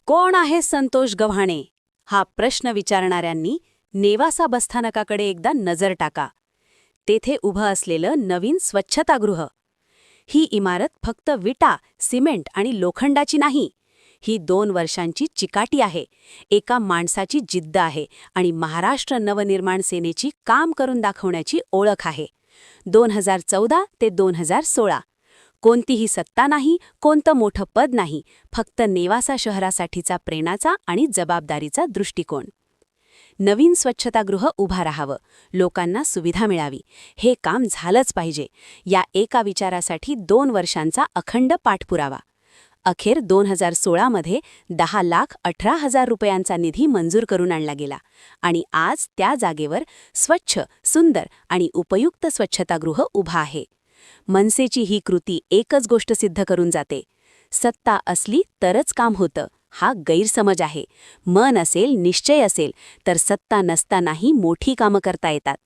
कोण आहे संतोष गव्हाणे? हा प्रश्न विचारणाऱ्यांनी नेवासा बसस्थानकाकडे एकदा नजर टाका. तेथे उभं असलेलं नवीन स्वच्छतागृह. ही इमारत फक्त विटा, सिमेंट आणि लोखंडाची नाही. ही 2 वर्षांची चिकाटी आहे, एका माणसाची जिद्द आहे आणि महाराष्ट्र नवनिर्माण सेनेची काम करून दाखवण्याची ओळख आहे. 2014 ते 2016 कोणतीही सत्ता नाही, कोणतं मोठं पद नाही, फक्त नेवासा शहरासाठीचा प्रेमाचा आणि जबाबदारीचा दृष्टिकोन. नवीन स्वच्छतागृह उभा राहावं, लोकांना सुविधा मिळावी, हे काम झालंच पाहिजे. या एका विचारासाठी 2 वर्षांचा अखंड पाठपुरावा. अखेर 2016 मध्ये 10,18,000 रुपयांचा निधी मंजूर करून आणला गेला आणि आज त्या जागेवर स्वच्छ, सुंदर आणि उपयुक्त स्वच्छतागृह उभा आहे. मनसेची ही कृती एकच गोष्ट सिद्ध करून जाते: सत्ता असली तरच काम होतं, हा गैरसमज आहे. मन असेल, निश्चय असेल तर सत्ता नसतानाही मोठी कामं करता येतात.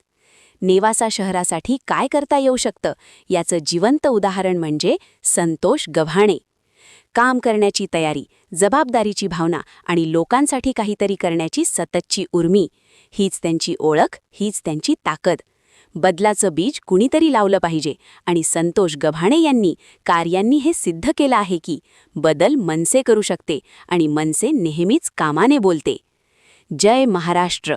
नेवासा शहरासाठी काय करता येऊ शकतं याचं जिवंत उदाहरण म्हणजे संतोष गव्हाणे. काम करण्याची तयारी, जबाबदारीची भावना आणि लोकांसाठी काहीतरी करण्याची सततची उर्मी, हीच त्यांची ओळख, हीच त्यांची ताकद. बदलाचं बीज कुणीतरी लावलं पाहिजे आणि संतोष गव्हाणे यांनी, कार्यांनी हे सिद्ध केलं आहे की बदल मनसे करू शकते आणि मनसे नेहमीच कामाने बोलते. जय महाराष्ट्र.